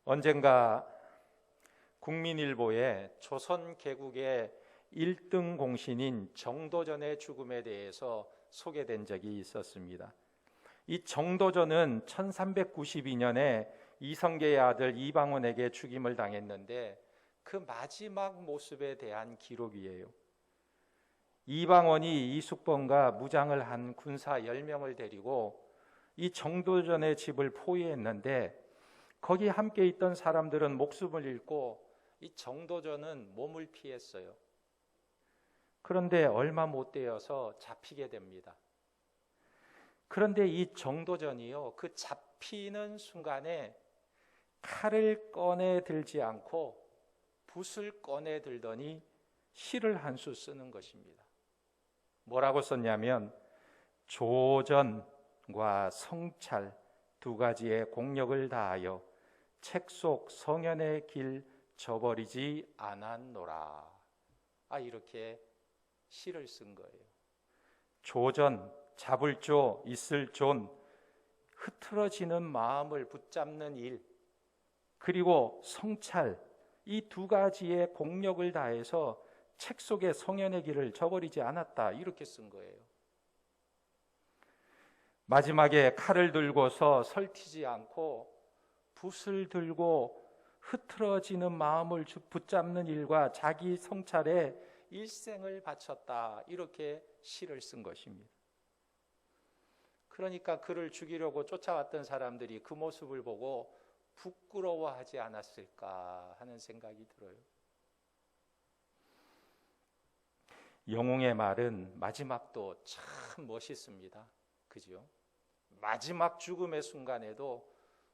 언젠가 국민일보에 조선 개국의 1등 공신인 정도전의 죽음에 대해서 소개된 적이 있었습니다. 이 정도전은 1392년에 이성계의 아들 이방원에게 죽임을 당했는데 그 마지막 모습에 대한 기록이에요. 이방원이 이숙범과 무장을 한 군사 10명을 데리고 이 정도전의 집을 포위했는데 거기 함께 있던 사람들은 목숨을 잃고 이 정도전은 몸을 피했어요. 그런데 얼마 못 되어서 잡히게 됩니다. 그런데 이 정도전이요, 그 잡히는 순간에 칼을 꺼내 들지 않고 붓을 꺼내 들더니 시를 한 수 쓰는 것입니다. 뭐라고 썼냐면 조전과 성찰 두 가지의 공력을 다하여 책 속 성현의 길 저버리지 않았노라. 이렇게 시를 쓴 거예요. 조전, 잡을 조, 있을 존, 흐트러지는 마음을 붙잡는 일, 그리고 성찰, 이 두 가지의 공력을 다해서 책 속의 성현의 길을 저버리지 않았다, 이렇게 쓴 거예요. 마지막에 칼을 들고서 설티지 않고 붓을 들고 흐트러지는 마음을 붙잡는 일과 자기 성찰에 일생을 바쳤다, 이렇게 시를 쓴 것입니다. 그러니까 그를 죽이려고 쫓아왔던 사람들이 그 모습을 보고 부끄러워하지 않았을까 하는 생각이 들어요. 영웅의 말은 마지막도 참 멋있습니다. 그죠? 마지막 죽음의 순간에도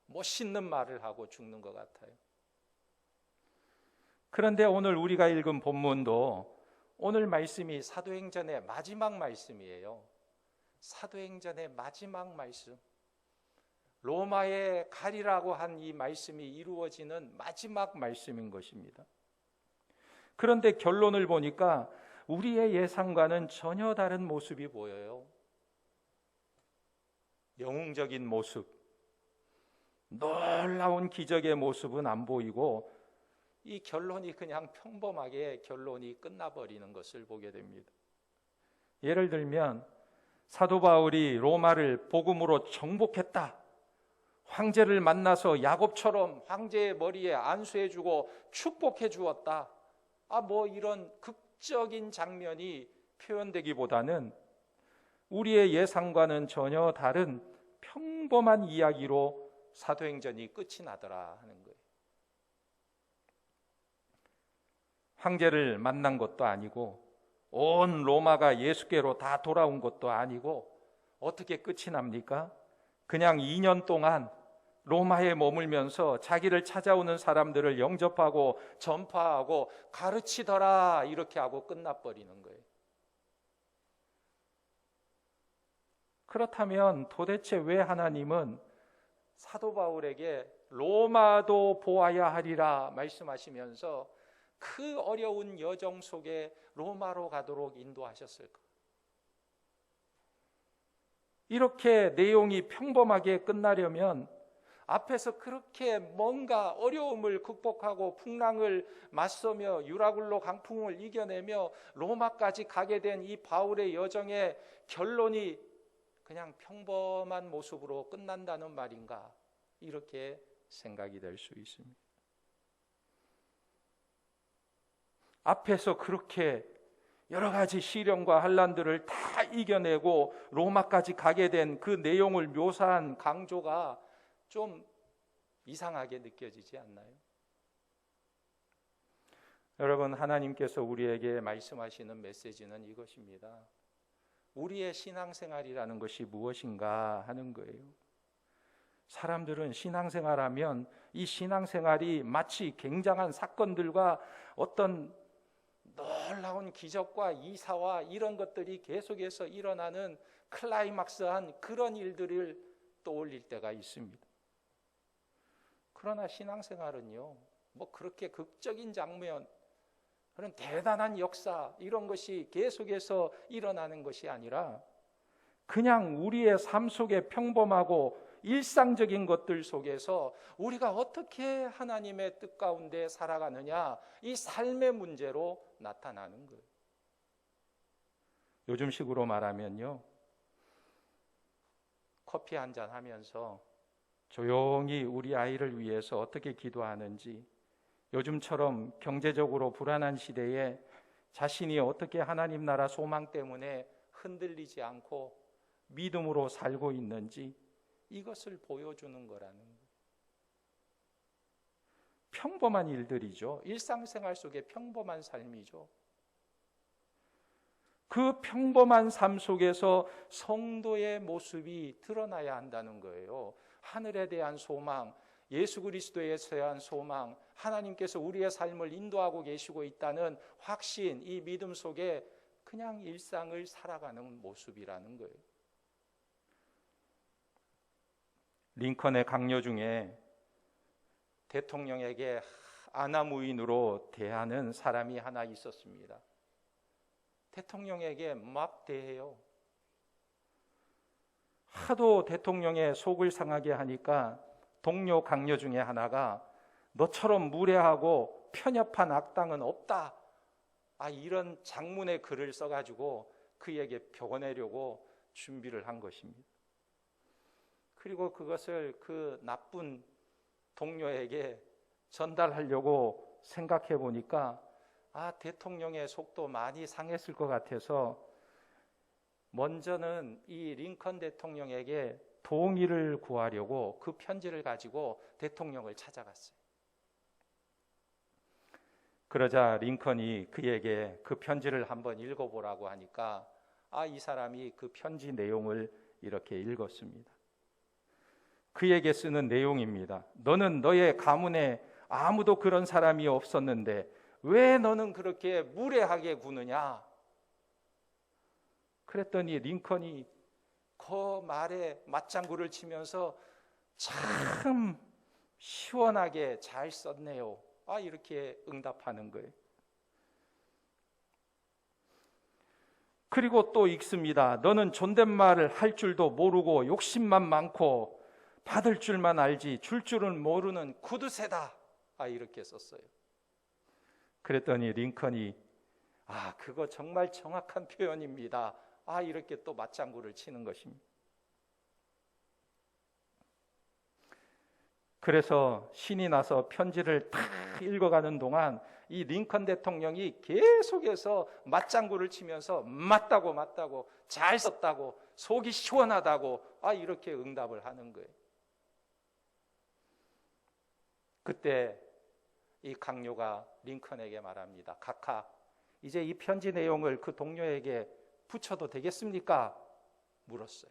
멋있는 말을 하고 죽는 것 같아요. 그런데 오늘 우리가 읽은 본문도 오늘 말씀이 사도행전의 마지막 말씀이에요. 사도행전의 마지막 말씀, 로마에 가리라고 한 이 말씀이 이루어지는 마지막 말씀인 것입니다. 그런데 결론을 보니까 우리의 예상과는 전혀 다른 모습이 보여요. 영웅적인 모습, 놀라운 기적의 모습은 안 보이고 이 결론이 그냥 평범하게 결론이 끝나버리는 것을 보게 됩니다. 예를 들면 사도 바울이 로마를 복음으로 정복했다, 황제를 만나서 야곱처럼 황제의 머리에 안수해주고 축복해 주었다, 이런 극적인 장면이 표현되기보다는 우리의 예상과는 전혀 다른 평범한 이야기로 사도행전이 끝이 나더라 하는 거예요. 황제를 만난 것도 아니고 온 로마가 예수께로 다 돌아온 것도 아니고 어떻게 끝이 납니까? 그냥 2년 동안 로마에 머물면서 자기를 찾아오는 사람들을 영접하고 전파하고 가르치더라, 이렇게 하고 끝나버리는 거예요. 그렇다면 도대체 왜 하나님은 사도 바울에게 로마도 보아야 하리라 말씀하시면서 그 어려운 여정 속에 로마로 가도록 인도하셨을까? 이렇게 내용이 평범하게 끝나려면 앞에서 그렇게 뭔가 어려움을 극복하고 풍랑을 맞서며 유라굴로 강풍을 이겨내며 로마까지 가게 된 이 바울의 여정의 결론이 그냥 평범한 모습으로 끝난다는 말인가, 이렇게 생각이 될 수 있습니다. 앞에서 그렇게 여러 가지 시련과 환난들을 다 이겨내고 로마까지 가게 된 그 내용을 묘사한 강조가 좀 이상하게 느껴지지 않나요? 여러분, 하나님께서 우리에게 말씀하시는 메시지는 이것입니다. 우리의 신앙생활이라는 것이 무엇인가 하는 거예요. 사람들은 신앙생활하면 이 신앙생활이 마치 굉장한 사건들과 어떤 놀라운 기적과 이사와 이런 것들이 계속해서 일어나는 클라이막스한 그런 일들을 떠올릴 때가 있습니다. 그러나 신앙생활은요, 그렇게 극적인 장면, 그런 대단한 역사, 이런 것이 계속해서 일어나는 것이 아니라 그냥 우리의 삶 속에 평범하고 일상적인 것들 속에서 우리가 어떻게 하나님의 뜻 가운데 살아가느냐, 이 삶의 문제로 나타나는 거예요. 요즘 식으로 말하면요, 커피 한잔 하면서 조용히 우리 아이를 위해서 어떻게 기도하는지, 요즘처럼 경제적으로 불안한 시대에 자신이 어떻게 하나님 나라 소망 때문에 흔들리지 않고 믿음으로 살고 있는지, 이것을 보여주는 거라는 거예요. 평범한 일들이죠. 일상생활 속의 평범한 삶이죠. 그 평범한 삶 속에서 성도의 모습이 드러나야 한다는 거예요. 하늘에 대한 소망, 예수 그리스도에 대한 소망, 하나님께서 우리의 삶을 인도하고 계시고 있다는 확신, 이 믿음 속에 그냥 일상을 살아가는 모습이라는 거예요. 링컨의 강요 중에 대통령에게 아나무인으로 대하는 사람이 하나 있었습니다. 대통령에게 막 대해요. 하도 대통령의 속을 상하게 하니까 동료 강요 중에 하나가 너처럼 무례하고 편협한 악당은 없다, 이런 장문의 글을 써가지고 그에게 보내려고 준비를 한 것입니다. 그리고 그것을 그 나쁜 동료에게 전달하려고 생각해 보니까 대통령의 속도 많이 상했을 것 같아서 먼저는 이 링컨 대통령에게 동의를 구하려고 그 편지를 가지고 대통령을 찾아갔어요. 그러자 링컨이 그에게 그 편지를 한번 읽어보라고 하니까 이 사람이 그 편지 내용을 이렇게 읽었습니다. 그에게 쓰는 내용입니다. 너는 너의 가문에 아무도 그런 사람이 없었는데 왜 너는 그렇게 무례하게 구느냐? 그랬더니 링컨이 그 말에 맞장구를 치면서 참 시원하게 잘 썼네요, 이렇게 응답하는 거예요. 그리고 또 읽습니다. 너는 존댓말을 할 줄도 모르고 욕심만 많고 받을 줄만 알지 줄 줄은 모르는 구두쇠다, 이렇게 썼어요. 그랬더니 링컨이 그거 정말 정확한 표현입니다, 이렇게 또 맞장구를 치는 것입니다. 그래서 신이 나서 편지를 다 읽어가는 동안 이 링컨 대통령이 계속해서 맞장구를 치면서 맞다고 잘 썼다고 속이 시원하다고 이렇게 응답을 하는 거예요. 그때 이 강요가 링컨에게 말합니다. 각하, 이제 이 편지 내용을 그 동료에게 붙여도 되겠습니까? 물었어요.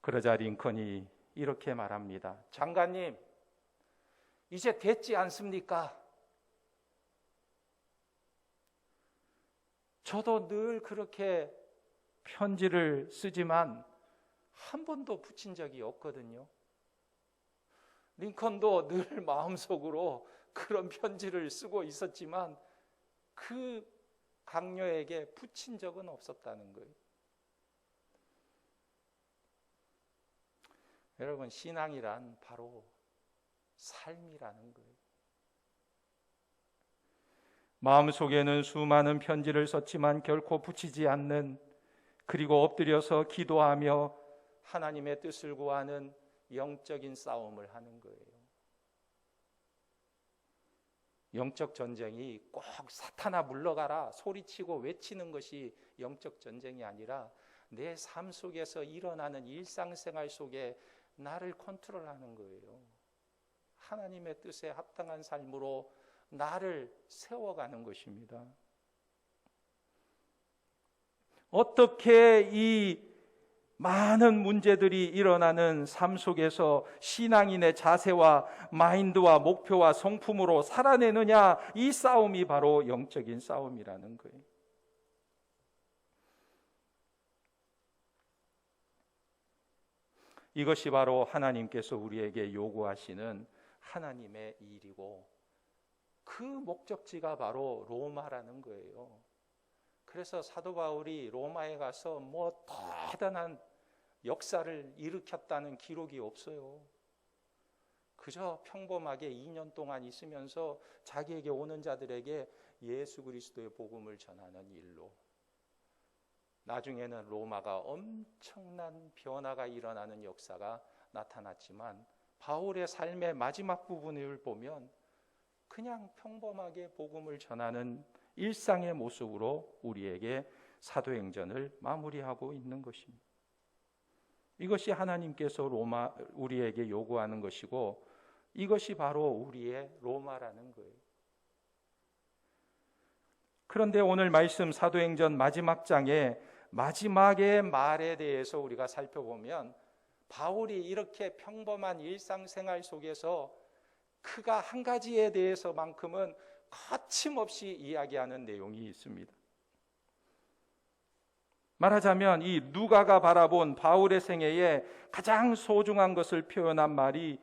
그러자 링컨이 이렇게 말합니다. 장관님, 이제 됐지 않습니까? 저도 늘 그렇게 편지를 쓰지만 한 번도 붙인 적이 없거든요. 링컨도 늘 마음속으로 그런 편지를 쓰고 있었지만 그 강요에게 붙인 적은 없었다는 거예요. 여러분, 신앙이란 바로 삶이라는 거예요. 마음속에는 수많은 편지를 썼지만 결코 붙이지 않는, 그리고 엎드려서 기도하며 하나님의 뜻을 구하는 영적인 싸움을 하는 거예요. 영적 전쟁이 꼭 사탄아 물러가라 소리치고 외치는 것이 영적 전쟁이 아니라 내 삶 속에서 일어나는 일상생활 속에 나를 컨트롤하는 거예요. 하나님의 뜻에 합당한 삶으로 나를 세워가는 것입니다. 어떻게 이 많은 문제들이 일어나는 삶 속에서 신앙인의 자세와 마인드와 목표와 성품으로 살아내느냐, 이 싸움이 바로 영적인 싸움이라는 거예요. 이것이 바로 하나님께서 우리에게 요구하시는 하나님의 일이고 그 목적지가 바로 로마라는 거예요. 그래서 사도 바울이 로마에 가서 대단한 역사를 일으켰다는 기록이 없어요. 그저 평범하게 2년 동안 있으면서 자기에게 오는 자들에게 예수 그리스도의 복음을 전하는 일로, 나중에는 로마가 엄청난 변화가 일어나는 역사가 나타났지만 바울의 삶의 마지막 부분을 보면 그냥 평범하게 복음을 전하는 일상의 모습으로 우리에게 사도행전을 마무리하고 있는 것입니다. 이것이 하나님께서 우리에게 요구하는 것이고, 이것이 바로 우리의 로마라는 거예요. 그런데 오늘 말씀 사도행전 마지막 장에 마지막의 말에 대해서 우리가 살펴보면, 바울이 이렇게 평범한 일상생활 속에서 그가 한 가지에 대해서만큼은 거침없이 이야기하는 내용이 있습니다. 말하자면 이 누가가 바라본 바울의 생애에 가장 소중한 것을 표현한 말이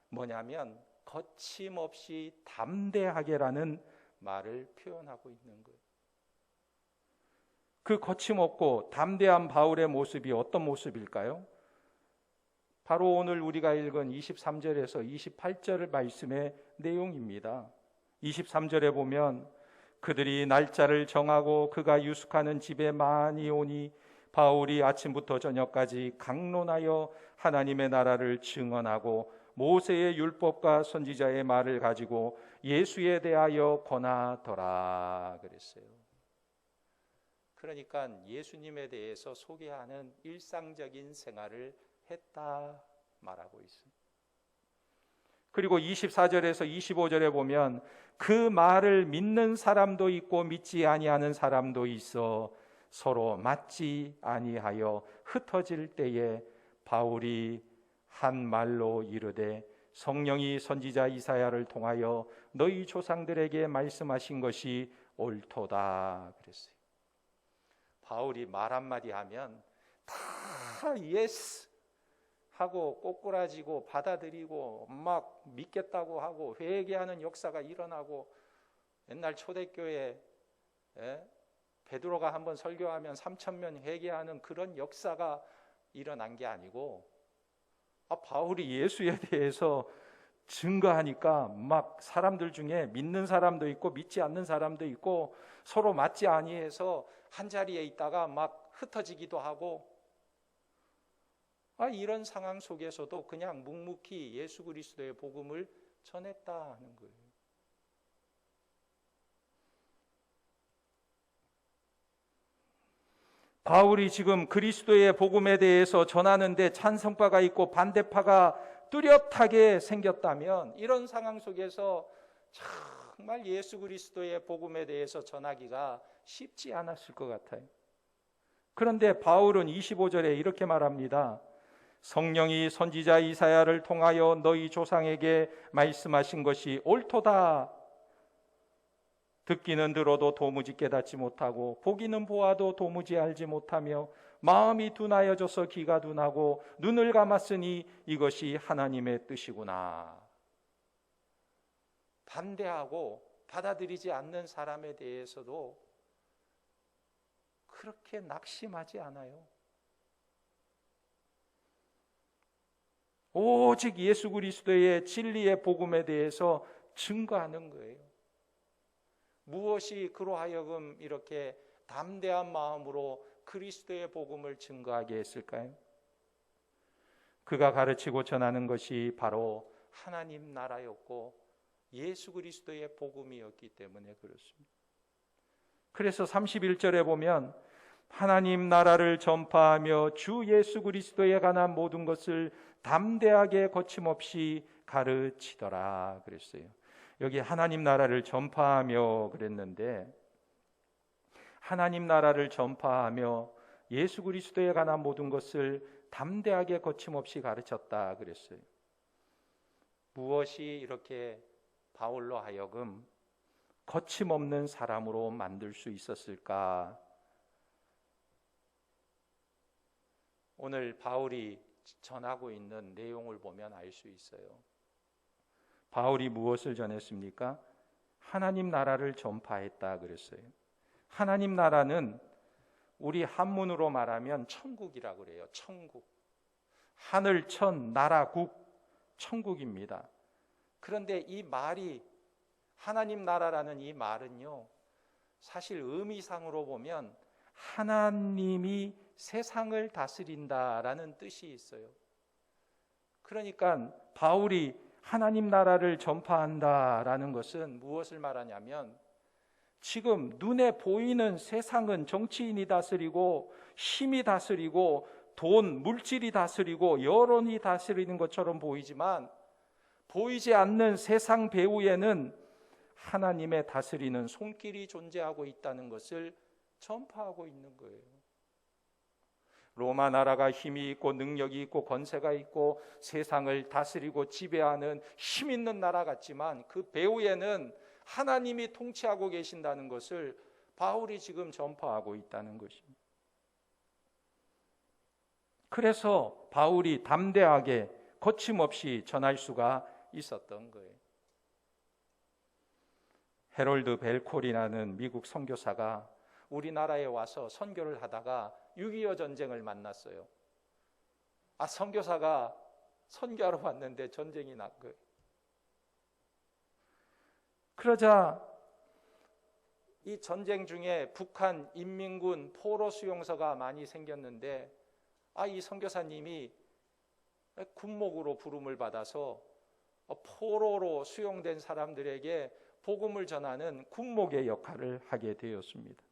뭐냐면 거침없이 담대하게라는 말을 표현하고 있는 거예요. 그 거침없고 담대한 바울의 모습이 어떤 모습일까요? 바로 오늘 우리가 읽은 23절에서 28절 말씀의 내용입니다. 23절에 보면 그들이 날짜를 정하고 그가 유숙하는 집에 많이 오니 바울이 아침부터 저녁까지 강론하여 하나님의 나라를 증언하고 모세의 율법과 선지자의 말을 가지고 예수에 대하여 권하더라 그랬어요. 그러니까 예수님에 대해서 소개하는 일상적인 생활을 했다 말하고 있습니다. 그리고 24절에서 25절에 보면 그 말을 믿는 사람도 있고 믿지 아니하는 사람도 있어 서로 맞지 아니하여 흩어질 때에 바울이 한 말로 이르되 성령이 선지자 이사야를 통하여 너희 조상들에게 말씀하신 것이 옳도다 그랬어요. 바울이 말 한마디 하면 다 예스 하고 꼬꾸라지고 받아들이고 막 믿겠다고 하고 회개하는 역사가 일어나고, 옛날 초대교회 베드로가 한번 설교하면 3,000명 회개하는 그런 역사가 일어난 게 아니고, 바울이 예수에 대해서 증거하니까 막 사람들 중에 믿는 사람도 있고 믿지 않는 사람도 있고 서로 맞지 아니해서 한 자리에 있다가 막 흩어지기도 하고, 이런 상황 속에서도 그냥 묵묵히 예수 그리스도의 복음을 전했다 하는 거예요. 바울이 지금 그리스도의 복음에 대해서 전하는데 찬성파가 있고 반대파가 뚜렷하게 생겼다면, 이런 상황 속에서 정말 예수 그리스도의 복음에 대해서 전하기가 쉽지 않았을 것 같아요. 그런데 바울은 25절에 이렇게 말합니다. 성령이 선지자 이사야를 통하여 너희 조상에게 말씀하신 것이 옳도다. 듣기는 들어도 도무지 깨닫지 못하고 보기는 보아도 도무지 알지 못하며 마음이 둔하여져서 귀가 둔하고 눈을 감았으니 이것이 하나님의 뜻이구나. 반대하고 받아들이지 않는 사람에 대해서도 그렇게 낙심하지 않아요. 오직 예수 그리스도의 진리의 복음에 대해서 증거하는 거예요. 무엇이 그로 하여금 이렇게 담대한 마음으로 그리스도의 복음을 증거하게 했을까요? 그가 가르치고 전하는 것이 바로 하나님 나라였고 예수 그리스도의 복음이었기 때문에 그렇습니다. 그래서 31절에 보면 하나님 나라를 전파하며 주 예수 그리스도에 관한 모든 것을 담대하게 거침없이 가르치더라 그랬어요. 여기 하나님 나라를 전파하며 그랬는데, 하나님 나라를 전파하며 예수 그리스도에 관한 모든 것을 담대하게 거침없이 가르쳤다 그랬어요. 무엇이 이렇게 바울로 하여금 거침없는 사람으로 만들 수 있었을까? 오늘 바울이 전하고 있는 내용을 보면 알 수 있어요. 바울이 무엇을 전했습니까? 하나님 나라를 전파했다 그랬어요. 하나님 나라는 우리 한문으로 말하면 천국이라고 그래요. 천국. 하늘, 천, 나라, 국, 천국입니다. 그런데 이 말이, 하나님 나라라는 이 말은요, 사실 의미상으로 보면 하나님이 세상을 다스린다라는 뜻이 있어요. 그러니까 바울이 하나님 나라를 전파한다라는 것은 무엇을 말하냐면, 지금 눈에 보이는 세상은 정치인이 다스리고 힘이 다스리고 돈, 물질이 다스리고 여론이 다스리는 것처럼 보이지만, 보이지 않는 세상 배후에는 하나님의 다스리는 손길이 존재하고 있다는 것을 전파하고 있는 거예요. 로마 나라가 힘이 있고 능력이 있고 권세가 있고 세상을 다스리고 지배하는 힘 있는 나라 같지만, 그 배후에는 하나님이 통치하고 계신다는 것을 바울이 지금 전파하고 있다는 것입니다. 그래서 바울이 담대하게 거침없이 전할 수가 있었던 거예요. 해롤드 벨콜이라는 미국 선교사가 우리나라에 와서 선교를 하다가 6.25 전쟁을 만났어요. 선교사가 선교하러 왔는데 전쟁이 난 거예요. 그러자 이 전쟁 중에 북한 인민군 포로 수용소가 많이 생겼는데, 이 선교사님이 군목으로 부름을 받아서 포로로 수용된 사람들에게 복음을 전하는 군목의 역할을 하게 되었습니다.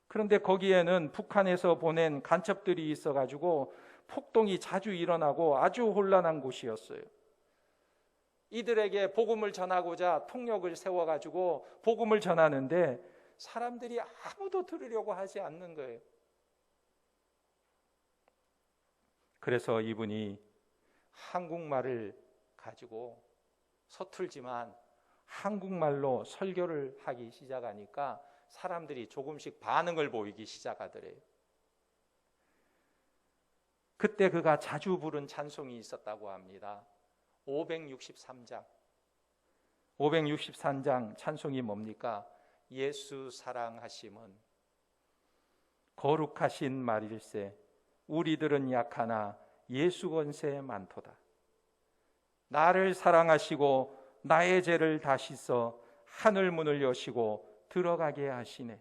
그런데 거기에는 북한에서 보낸 간첩들이 있어가지고 폭동이 자주 일어나고 아주 혼란한 곳이었어요. 이들에게 복음을 전하고자 통역을 세워가지고 복음을 전하는데 사람들이 아무도 들으려고 하지 않는 거예요. 그래서 이분이 한국말을 가지고 서툴지만 한국말로 설교를 하기 시작하니까 사람들이 조금씩 반응을 보이기 시작하더래요. 그때 그가 자주 부른 찬송이 있었다고 합니다. 563장. 563장 찬송이 뭡니까? 예수 사랑하심은 거룩하신 말일세, 우리들은 약하나 예수 권세 많도다. 나를 사랑하시고 나의 죄를 다 씻어 하늘 문을 여시고 들어가게 하시네.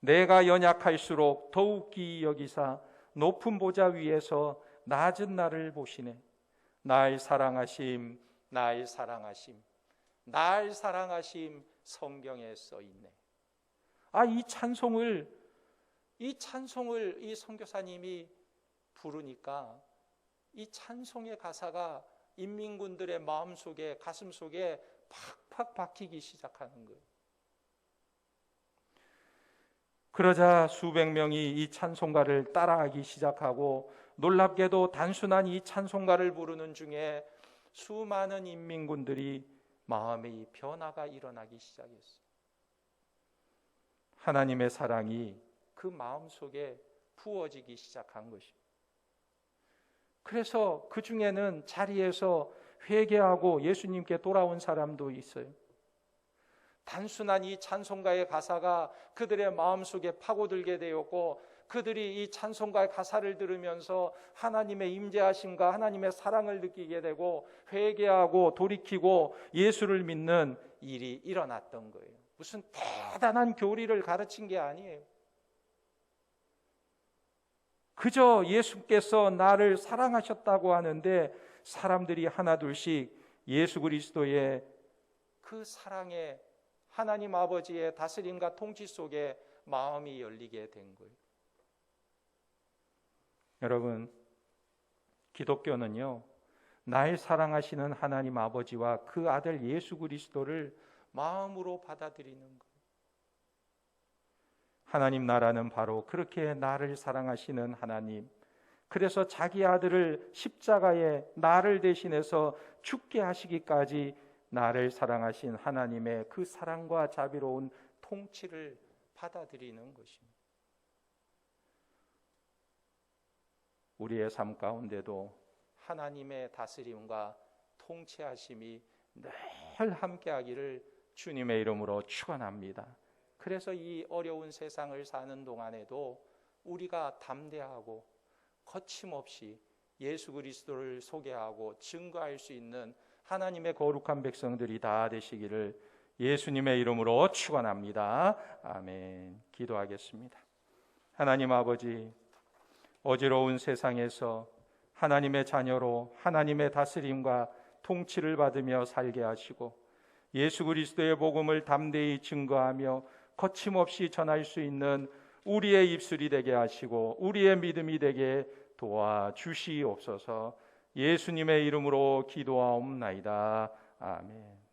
내가 연약할수록 더욱 기이 여기사 높은 보좌 위에서 낮은 나를 보시네. 날 사랑하심, 날 사랑하심, 날 사랑하심 성경에 써 있네. 이 찬송을 이 선교사님이 부르니까 이 찬송의 가사가 인민군들의 마음속에, 가슴속에 팍팍 박히기 시작하는 거예요. 그러자 수백 명이 이 찬송가를 따라하기 시작하고, 놀랍게도 단순한 이 찬송가를 부르는 중에 수많은 인민군들이 마음의 변화가 일어나기 시작했어요. 하나님의 사랑이 그 마음속에 부어지기 시작한 것입니다. 그래서 그 중에는 자리에서 회개하고 예수님께 돌아온 사람도 있어요. 단순한 이 찬송가의 가사가 그들의 마음속에 파고들게 되었고, 그들이 이 찬송가의 가사를 들으면서 하나님의 임재하심과 하나님의 사랑을 느끼게 되고 회개하고 돌이키고 예수를 믿는 일이 일어났던 거예요. 무슨 대단한 교리를 가르친 게 아니에요. 그저 예수께서 나를 사랑하셨다고 하는데 사람들이 하나둘씩 예수 그리스도의 그 사랑에, 하나님 아버지의 다스림과 통치 속에 마음이 열리게 된 거예요. 여러분, 기독교는요, 날 사랑하시는 하나님 아버지와 그 아들 예수 그리스도를 마음으로 받아들이는 거예요. 하나님 나라는 바로 그렇게 나를 사랑하시는 하나님, 그래서 자기 아들을 십자가에 나를 대신해서 죽게 하시기까지 나를 사랑하신 하나님의 그 사랑과 자비로운 통치를 받아들이는 것입니다. 우리의 삶 가운데도 하나님의 다스림과 통치하심이 늘 함께하기를 주님의 이름으로 축원합니다. 그래서 이 어려운 세상을 사는 동안에도 우리가 담대하고 거침없이 예수 그리스도를 소개하고 증거할 수 있는 하나님의 거룩한 백성들이 다 되시기를 예수님의 이름으로 축원합니다. 아멘. 기도하겠습니다. 하나님 아버지, 어지러운 세상에서 하나님의 자녀로 하나님의 다스림과 통치를 받으며 살게 하시고 예수 그리스도의 복음을 담대히 증거하며 거침없이 전할 수 있는 우리의 입술이 되게 하시고 우리의 믿음이 되게 도와주시옵소서. 예수님의 이름으로 기도하옵나이다. 아멘.